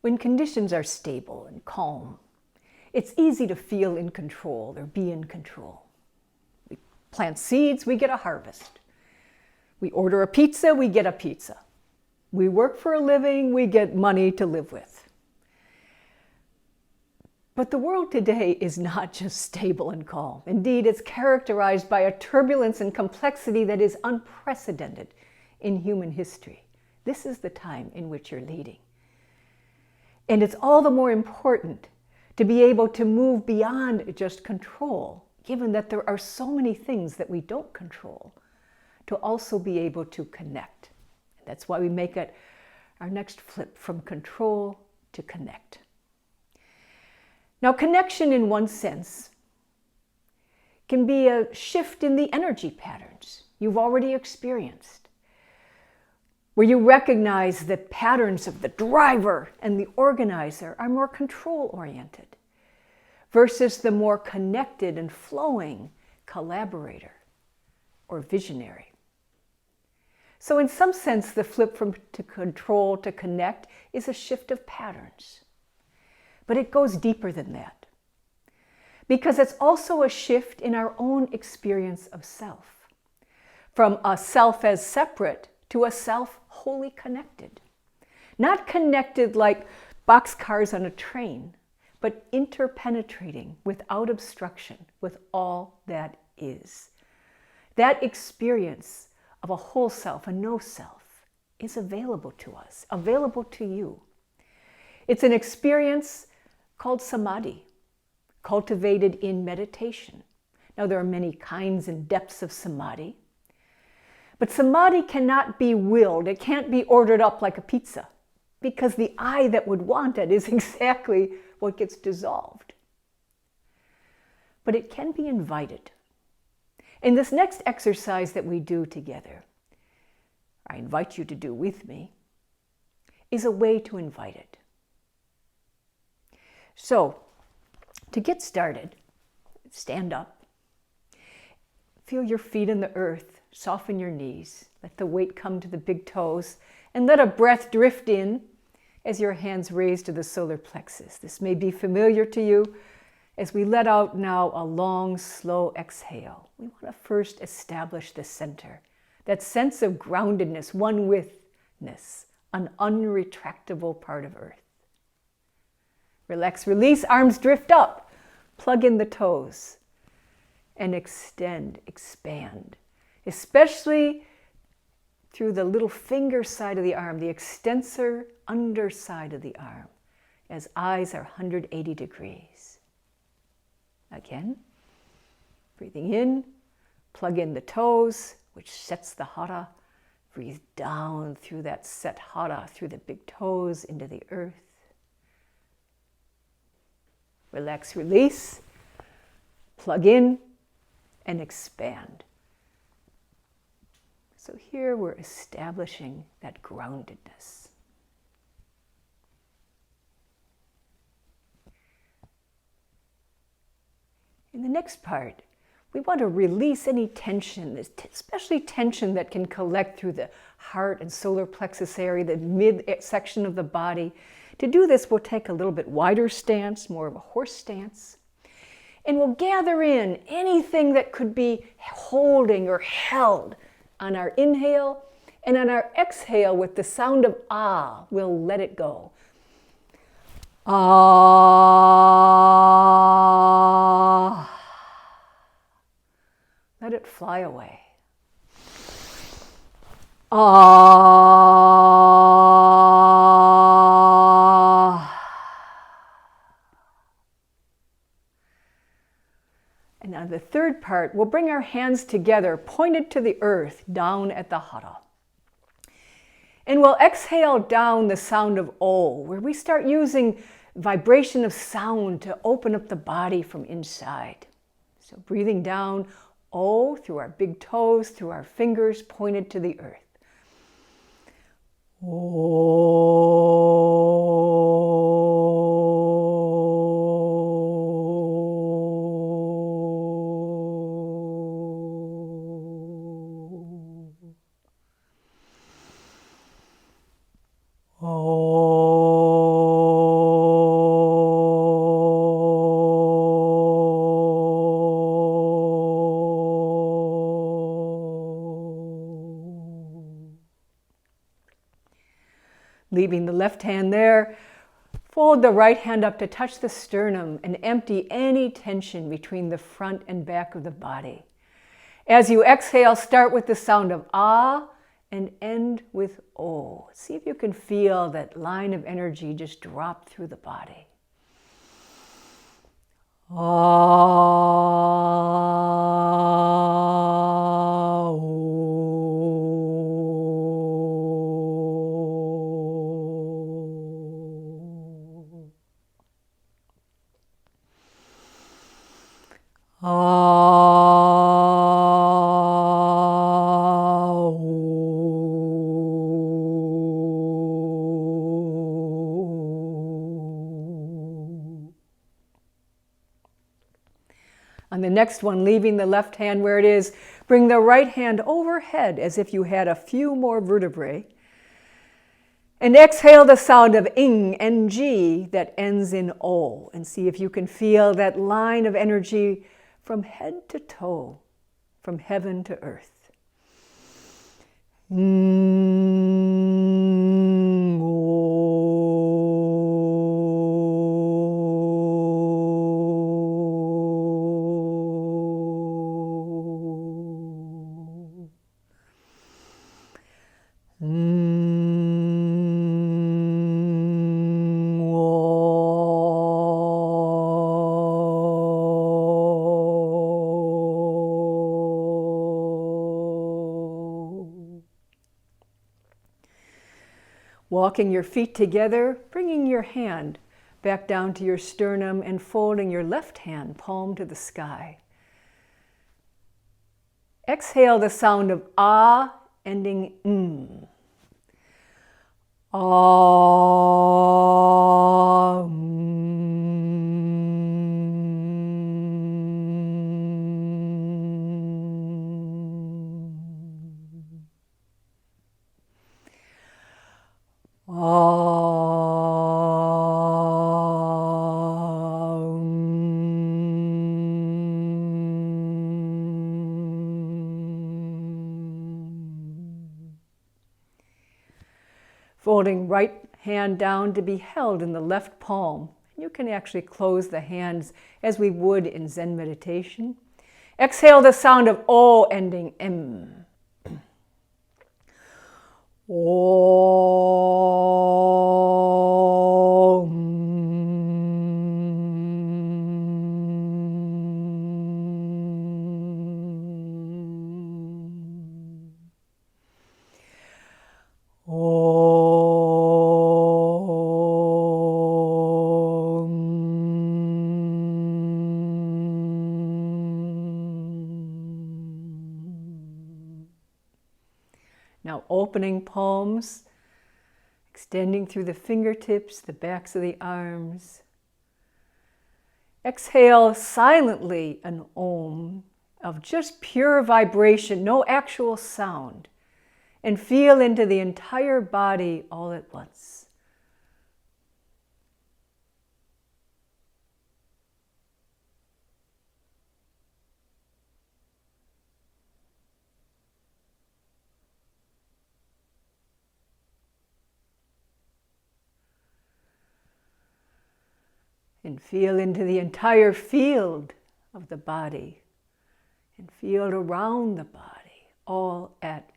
When conditions are stable and calm, it's easy to feel in control or be in control. We plant seeds, we get a harvest. We order a pizza, we get a pizza. We work for a living, we get money to live with. But the world today is not just stable and calm. Indeed, it's characterized by a turbulence and complexity that is unprecedented in human history. This is the time in which you're leading. And it's all the more important to be able to move beyond just control, given that there are so many things that we don't control, to also be able to connect. That's why we make it our next flip from control to connect. Now, connection in one sense can be a shift in the energy patterns you've already experienced, where you recognize that patterns of the driver and the organizer are more control-oriented versus the more connected and flowing collaborator or visionary. So in some sense, the flip from to control to connect is a shift of patterns. But it goes deeper than that, because it's also a shift in our own experience of self, from a self as separate to a self wholly connected. Not connected like boxcars on a train, but interpenetrating without obstruction with all that is. That experience of a whole self, a no self, is available to us, available to you. It's an experience called Samadhi, cultivated in meditation. Now, there are many kinds and depths of Samadhi, but Samadhi cannot be willed. It can't be ordered up like a pizza, because the I that would want it is exactly what gets dissolved. But it can be invited. In this next exercise that we do together, I invite you to do with me, is a way to invite it. So, to get started, stand up. Feel your feet in the earth, soften your knees, let the weight come to the big toes, and let a breath drift in as your hands raise to the solar plexus. This may be familiar to you. As we let out now a long, slow exhale, we want to first establish the center, that sense of groundedness, one withness, an unretractable part of earth. Relax, release, arms drift up. Plug in the toes and extend, expand, especially through the little finger side of the arm, the extensor underside of the arm, as eyes are 180 degrees. Again, breathing in, plug in the toes, which sets the hara. Breathe down through that set hara, through the big toes into the earth. Relax, release, plug in, and expand. So here we're establishing that groundedness. In the next part, we want to release any tension, especially tension that can collect through the heart and solar plexus area, the midsection of the body. To do this, we'll take a little bit wider stance, more of a horse stance, and we'll gather in anything that could be holding or held on our inhale, and on our exhale with the sound of ah, we'll let it go. Ah. Let it fly away. Ah. And on the third part, we'll bring our hands together, pointed to the earth, down at the hara. And we'll exhale down the sound of O, where we start using vibration of sound to open up the body from inside. So breathing down O through our big toes, through our fingers pointed to the earth. Oh. Leaving the left hand there, fold the right hand up to touch the sternum and empty any tension between the front and back of the body. As you exhale, start with the sound of ah and end with oh. See if you can feel that line of energy just drop through the body. On the next one, leaving the left hand where it is, bring the right hand overhead as if you had a few more vertebrae. And exhale the sound of ing, ng, that ends in o. And see if you can feel that line of energy from head to toe, from heaven to earth. Walking your feet together, bringing your hand back down to your sternum and folding your left hand palm to the sky. Exhale the sound of ah, ending mm. Ah, Folding right hand down to be held in the left palm. You can actually close the hands as we would in Zen meditation. Exhale the sound of O ending M. Now opening palms, extending through the fingertips, the backs of the arms. Exhale silently an Om of just pure vibration, no actual sound, and feel into the entire body all at once. And feel into the entire field of the body and feel around the body, all at